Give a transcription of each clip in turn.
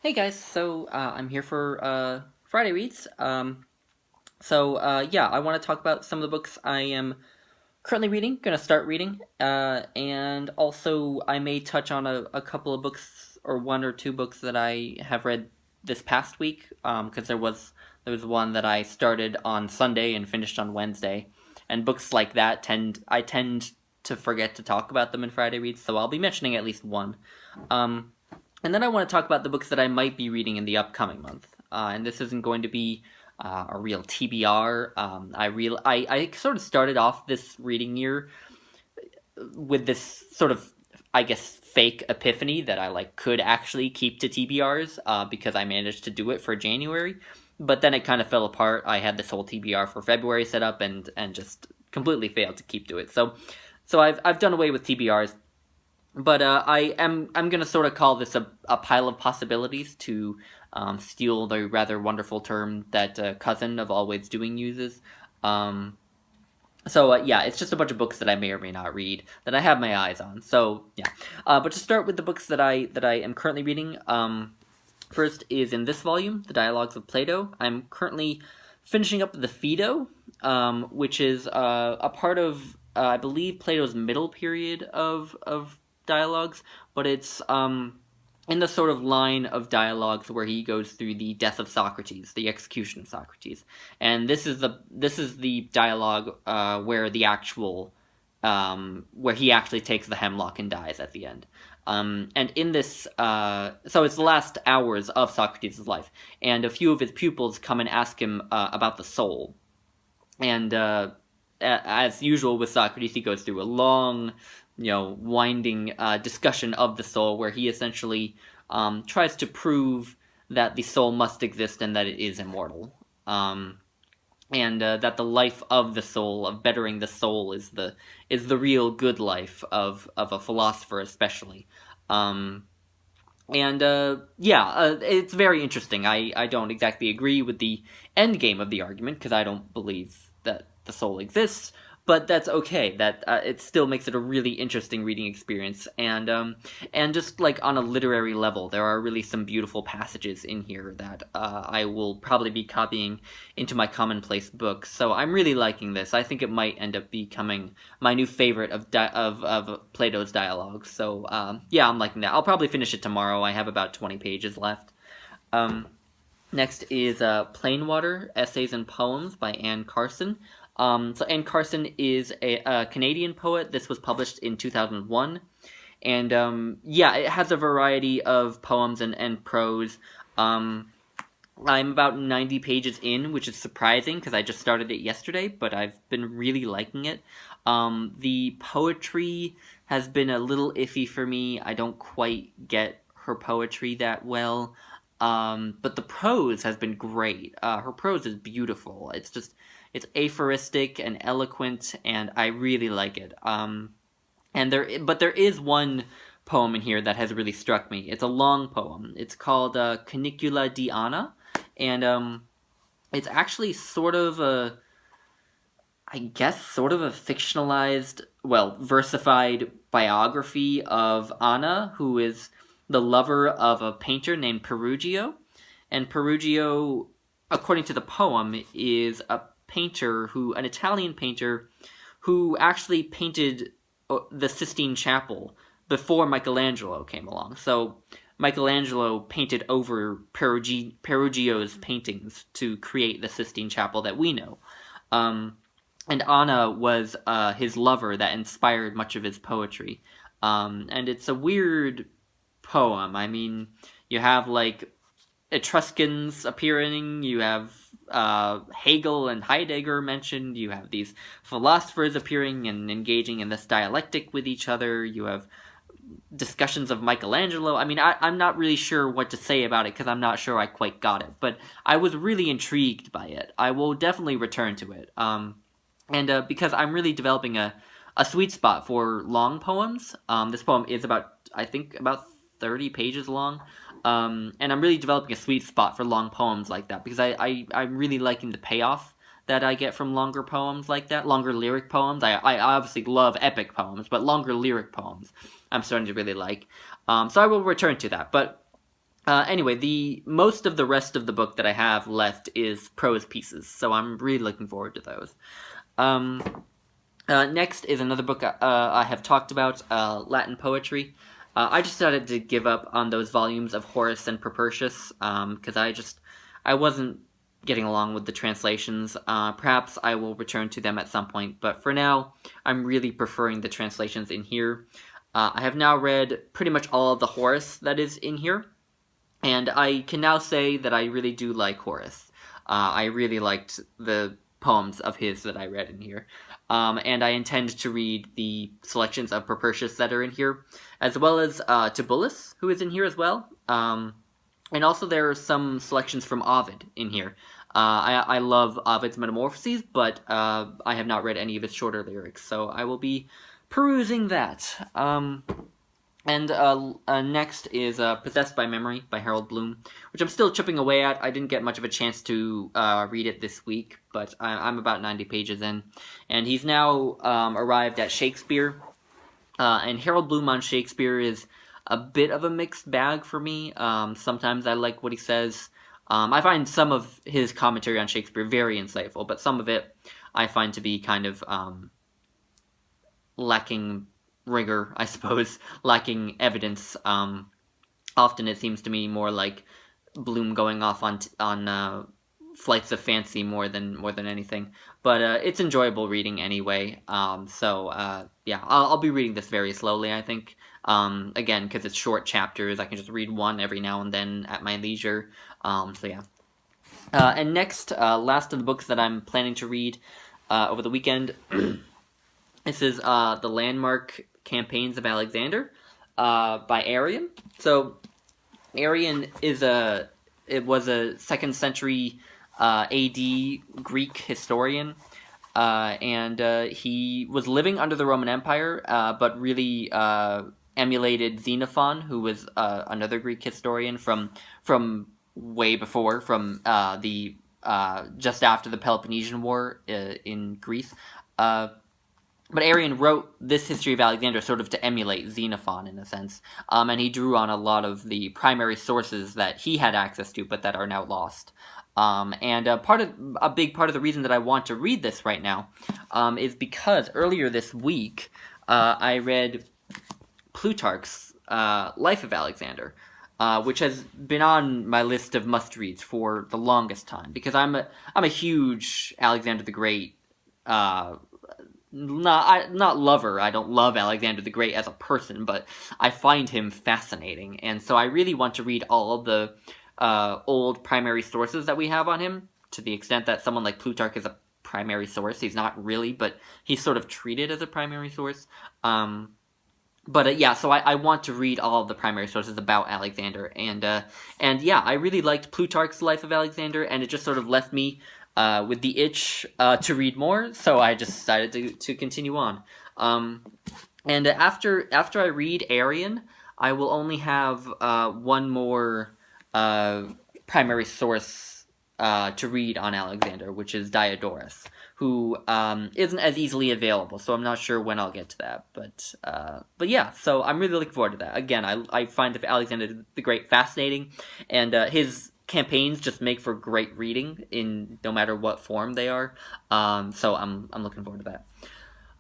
Hey guys, I'm here for Friday Reads. Yeah, I want to talk about some of the books I am currently reading, gonna start reading, and also I may touch on a couple of books or one or two books that I have read this past week, because there was one that I started on Sunday and finished on Wednesday, and books like that I tend to forget to talk about them in Friday Reads, so I'll be mentioning at least one. Um, and then I want to talk about the books that I might be reading in the upcoming month. And this isn't going to be a real TBR. I sort of started off this reading year with this sort of, I guess, fake epiphany that I could actually keep to TBRs because I managed to do it for January. But then it kind of fell apart. I had this whole TBR for February set up and just completely failed to keep to it. So I've done away with TBRs. But I'm gonna sort of call this a pile of possibilities to steal the rather wonderful term that Cousin of Always Doing uses. Um, yeah, it's just a bunch of books that I may or may not read that I have my eyes on. So yeah, but to start with the books that I am currently reading, first is in this volume, The Dialogues of Plato. I'm currently finishing up the Phaedo, which is a part of I believe Plato's middle period of dialogues, but it's in the sort of line of dialogues where he goes through the death of Socrates, the execution of Socrates, and this is the dialogue where he actually takes the hemlock and dies at the end. And in this, so it's the last hours of Socrates' life, and a few of his pupils come and ask him about the soul, and as usual with Socrates, he goes through a long, winding discussion of the soul, where he essentially tries to prove that the soul must exist and that it is immortal, and that the life of the soul, of bettering the soul, is the real good life of a philosopher, especially. It's very interesting. I don't exactly agree with the end game of the argument because I don't believe that the soul exists, but that's okay. That it still makes it a really interesting reading experience, and just like on a literary level, there are really some beautiful passages in here that I will probably be copying into my commonplace books. So I'm really liking this. I think it might end up becoming my new favorite of Plato's dialogues. So yeah, I'm liking that. I'll probably finish it tomorrow. I have about 20 pages left. Um, Next is Plainwater, Essays and Poems by Anne Carson. So Anne Carson is a Canadian poet. This was published in 2001. And yeah, it has a variety of poems and prose. I'm about 90 pages in, which is surprising because I just started it yesterday, but I've been really liking it. The poetry has been a little iffy for me. I don't quite get her poetry that well. But the prose has been great. Her prose is beautiful. It's aphoristic and eloquent, and I really like it. But there is one poem in here that has really struck me. It's a long poem. It's called Canicula di Anna, and it's actually I guess, sort of a fictionalized, well, versified biography of Anna, who is the lover of a painter named Perugio. And Perugio, according to the poem, is an Italian painter who actually painted the Sistine Chapel before Michelangelo came along. So Michelangelo painted over Perugio's paintings to create the Sistine Chapel that we know. And Anna was his lover that inspired much of his poetry. And it's a weird poem. I mean, you have Etruscans appearing, you have Hegel and Heidegger mentioned, you have these philosophers appearing and engaging in this dialectic with each other, you have discussions of Michelangelo. I mean, I'm not really sure what to say about it because I'm not sure I quite got it, but I was really intrigued by it. I will definitely return to it. And because I'm really developing a sweet spot for long poems. This poem is I think about 30 pages long. And I'm really developing a sweet spot for long poems like that because I'm really liking the payoff that I get from longer poems like that, longer lyric poems. I obviously love epic poems, but longer lyric poems I'm starting to really like. So I will return to that. But Anyway, the most of the rest of the book that I have left is prose pieces, so I'm really looking forward to those. Next is another book I have talked about, Latin poetry. I just decided to give up on those volumes of Horace and Propertius, because I wasn't getting along with the translations. Perhaps I will return to them at some point, but for now, I'm really preferring the translations in here. I have now read pretty much all of the Horace that is in here, and I can now say that I really do like Horace. I really liked the poems of his that I read in here. And I intend to read the selections of Propertius that are in here, as well as Tibullus, who is in here as well. And also there are some selections from Ovid in here. I love Ovid's Metamorphoses, but I have not read any of his shorter lyrics, so I will be perusing that. And next is Possessed by Memory by Harold Bloom, which I'm still chipping away at. I didn't get much of a chance to read it this week, but I'm about 90 pages in. And he's now arrived at Shakespeare. And Harold Bloom on Shakespeare is a bit of a mixed bag for me. Sometimes I like what he says. I find some of his commentary on Shakespeare very insightful, but some of it I find to be kind of lacking rigor, I suppose, lacking evidence. Often it seems to me more like Bloom going off on flights of fancy more than anything. But it's enjoyable reading anyway. Yeah, I'll be reading this very slowly, I think. Again, because it's short chapters, I can just read one every now and then at my leisure. Yeah. And next, last of the books that I'm planning to read over the weekend. This is The Landmark Campaigns of Alexander by Arrian. So Arrian was a 2nd century AD Greek historian, and he was living under the Roman Empire, but really emulated Xenophon, who was another Greek historian from way before, from the just after the Peloponnesian War in Greece. But Arrian wrote this history of Alexander sort of to emulate Xenophon in a sense, and he drew on a lot of the primary sources that he had access to, but that are now lost. And a big part of the reason that I want to read this right now is because earlier this week I read Plutarch's Life of Alexander, which has been on my list of must-reads for the longest time, because I'm a huge Alexander the Great not lover. I don't love Alexander the Great as a person, but I find him fascinating, and so I really want to read all of the old primary sources that we have on him, to the extent that someone like Plutarch is a primary source. He's not really, but he's sort of treated as a primary source. Yeah, so I want to read all of the primary sources about Alexander, and yeah, I really liked Plutarch's Life of Alexander, and it just sort of left me with the itch to read more, so I just decided to continue on. And after I read Arrian, I will only have one more primary source to read on Alexander, which is Diodorus, who isn't as easily available, so I'm not sure when I'll get to that. But yeah, so I'm really looking forward to that. Again, I find Alexander the Great fascinating, and his campaigns just make for great reading in no matter what form they are. So I'm looking forward to that.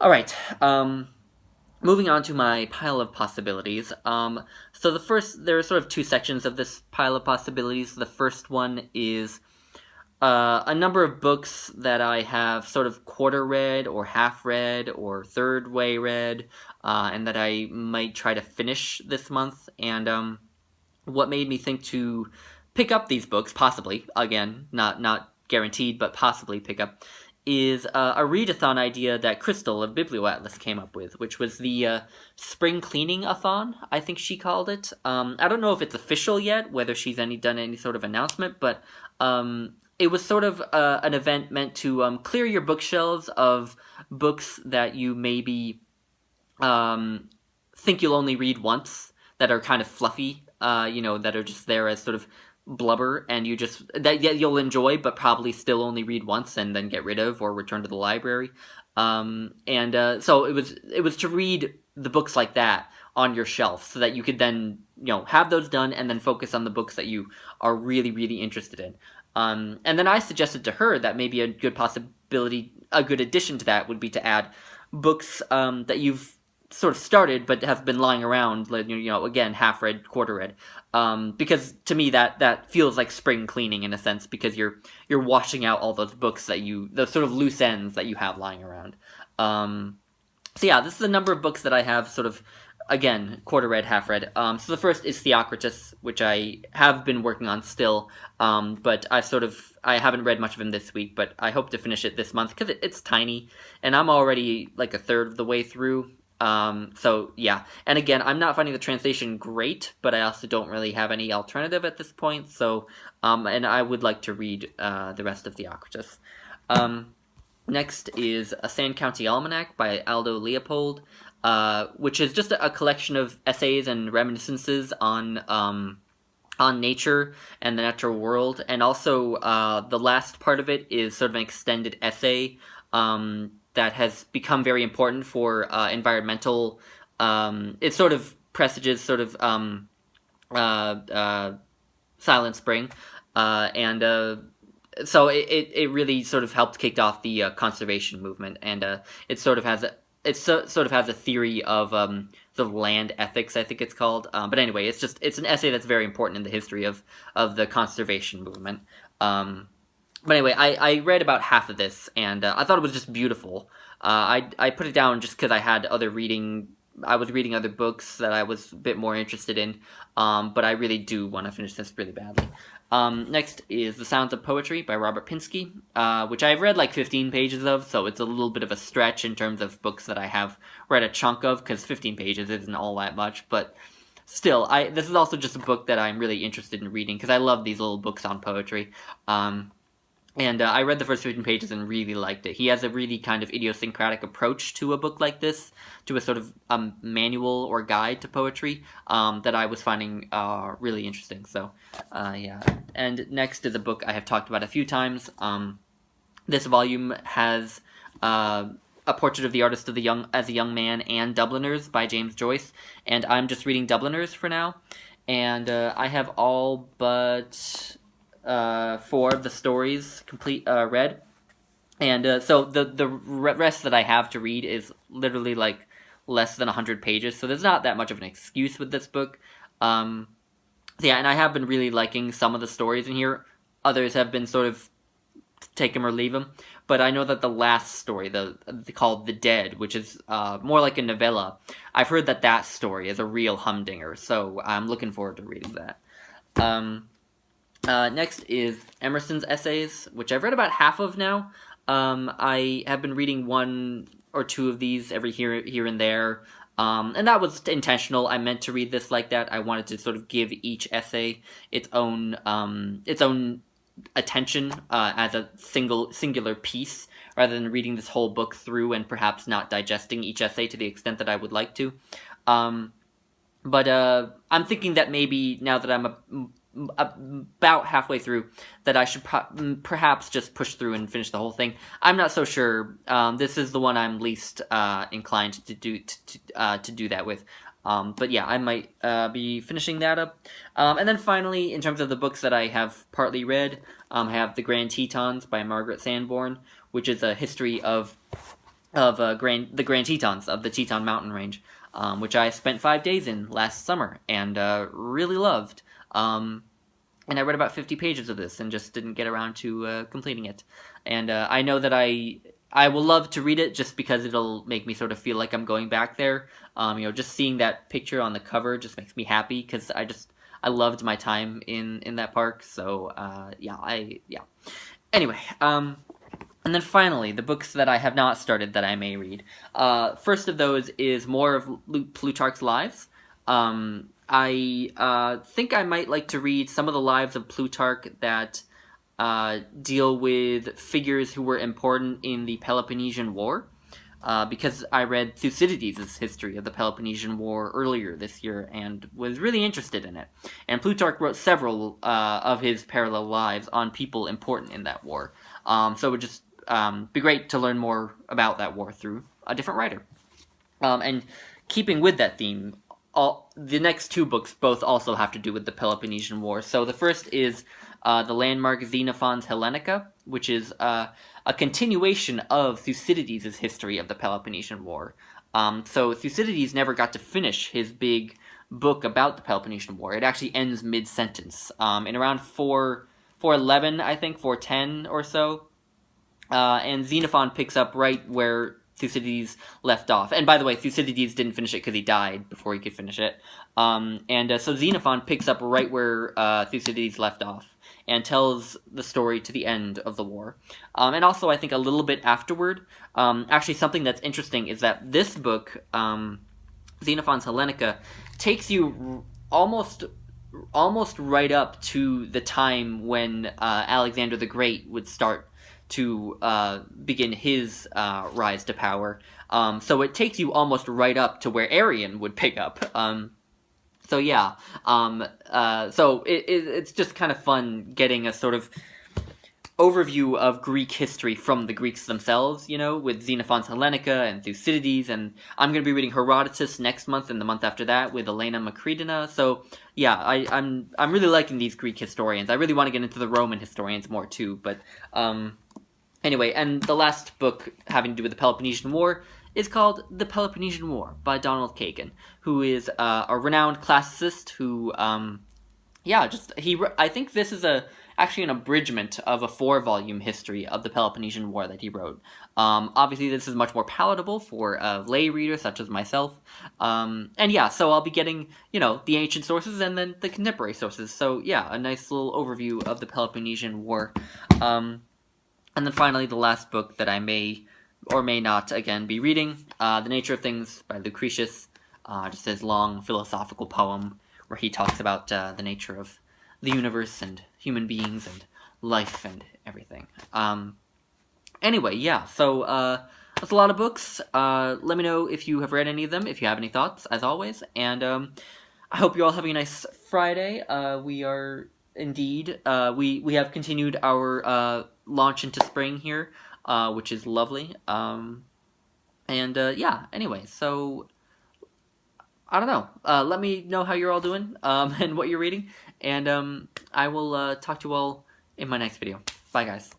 All right. Moving on to my pile of possibilities. So there are sort of 2 sections of this pile of possibilities. The first one is a number of books that I have sort of quarter read or half read or third way read, and that I might try to finish this month. And what made me think to pick up these books, possibly, again, not guaranteed, but possibly pick up, is a readathon idea that Crystal of Biblioatlas came up with, which was the spring cleaning-a-thon, I think she called it. I don't know if it's official yet, whether she's done any sort of announcement, but it was sort of an event meant to clear your bookshelves of books that you maybe think you'll only read once, that are kind of fluffy, that are just there as sort of blubber, and you'll enjoy, but probably still only read once and then get rid of or return to the library. So it was to read the books like that on your shelf so that you could then, have those done and then focus on the books that you are really, really interested in. And then I suggested to her that maybe a good addition to that would be to add books that you've sort of started but have been lying around, again, half read, quarter read, because to me that feels like spring cleaning in a sense, because you're washing out all those books those sort of loose ends that you have lying around. So yeah, this is a number of books that I have sort of, again, quarter read, half read. So the first is Theocritus, which I have been working on still, but I haven't read much of him this week, but I hope to finish it this month because it's tiny, and I'm already like a third of the way through. So yeah, and again, I'm not finding the translation great, but I also don't really have any alternative at this point. So, and I would like to read the rest of Theocritus. Next is A Sand County Almanac by Aldo Leopold, which is just a collection of essays and reminiscences on nature and the natural world, and also the last part of it is sort of an extended essay that has become very important for environmental. It sort of presages sort of Silent Spring, and so it really sort of helped kick off the conservation movement, and it sort of has a theory of the land ethics, I think it's called. But anyway, it's an essay that's very important in the history of the conservation movement. But anyway, I read about half of this, and I thought it was just beautiful. I put it down just because I was reading other books that I was a bit more interested in, but I really do want to finish this really badly. Next is The Sounds of Poetry by Robert Pinsky, which I've read like 15 pages of, so it's a little bit of a stretch in terms of books that I have read a chunk of, because 15 pages isn't all that much, but still, this is also just a book that I'm really interested in reading, because I love these little books on poetry. And I read the first 15 pages and really liked it. He has a really kind of idiosyncratic approach to a book like this, to a sort of manual or guide to poetry, that I was finding really interesting. So, yeah. And next is a book I have talked about a few times. This volume has A Portrait of the Artist as a Young Man and Dubliners by James Joyce, and I'm just reading Dubliners for now. And I have all but 4 of the stories read, and so the rest that I have to read is literally like less than 100 pages, so there's not that much of an excuse with this book. Yeah, and I have been really liking some of the stories in here. Others have been sort of take them or leave them, but I know that the last story, called The Dead, which is more like a novella, I've heard that story is a real humdinger, so I'm looking forward to reading that. Next is Emerson's essays, which I've read about half of now. I have been reading 1 or 2 of these every here and there, and that was intentional. I meant to read this like that. I wanted to sort of give each essay its own attention as a singular piece, rather than reading this whole book through and perhaps not digesting each essay to the extent that I would like to. But I'm thinking that maybe now that I'm about halfway through, that I should perhaps just push through and finish the whole thing. I'm not so sure. This is the one I'm least inclined to do that with. But yeah, I might be finishing that up. And then finally, in terms of the books that I have partly read, I have The Grand Tetons by Margaret Sanborn, which is a history of the Grand Tetons of the Teton Mountain Range, which I spent 5 days in last summer and really loved. And I read about 50 pages of this and just didn't get around to completing it. And I know that I will love to read it just because it'll make me sort of feel like I'm going back there. Just seeing that picture on the cover just makes me happy, because I loved my time in that park. So yeah. Anyway, and then finally, the books that I have not started that I may read. First of those is more of Plutarch's lives. I think I might like to read some of the lives of Plutarch that deal with figures who were important in the Peloponnesian War, because I read Thucydides' history of the Peloponnesian War earlier this year and was really interested in it. And Plutarch wrote several of his parallel lives on people important in that war. So it would just be great to learn more about that war through a different writer. And keeping with that theme, the next two books both also have to do with the Peloponnesian War. So the first is the landmark Xenophon's Hellenika, which is a continuation of Thucydides' history of the Peloponnesian War. So Thucydides never got to finish his big book about the Peloponnesian War. It actually ends mid-sentence. In around 411, I think, 410 or so. And Xenophon picks up right where Thucydides left off. And by the way, Thucydides didn't finish it because he died before he could finish it. So Xenophon picks up right where Thucydides left off and tells the story to the end of the war. And also, I think a little bit afterward. Actually, something that's interesting is that this book, Xenophon's Hellenika, takes you almost right up to the time when Alexander the Great would start to begin his rise to power. So it takes you almost right up to where Arrian would pick up. So it's just kind of fun getting a sort of overview of Greek history from the Greeks themselves, with Xenophon's Hellenika and Thucydides, and I'm going to be reading Herodotus next month and the month after that with Elena Macredina. So yeah, I'm really liking these Greek historians. I really want to get into the Roman historians more too, but anyway, and the last book having to do with the Peloponnesian War is called The Peloponnesian War by Donald Kagan, who is a renowned classicist who, I think this is actually an abridgment of a 4-volume history of the Peloponnesian War that he wrote. Obviously, this is much more palatable for a lay reader such as myself. So I'll be getting, the ancient sources and then the contemporary sources. So yeah, a nice little overview of the Peloponnesian War. And then finally, the last book that I may or may not, again, be reading, The Nature of Things by Lucretius, just his long philosophical poem where he talks about the nature of the universe and human beings and life and everything. Anyway, yeah, so that's a lot of books. Let me know if you have read any of them, if you have any thoughts, as always, and I hope you're all having a nice Friday. We are indeed, we have continued our launch into spring here, which is lovely. Anyway, so I don't know. Let me know how you're all doing and what you're reading, and I will talk to you all in my next video. Bye, guys.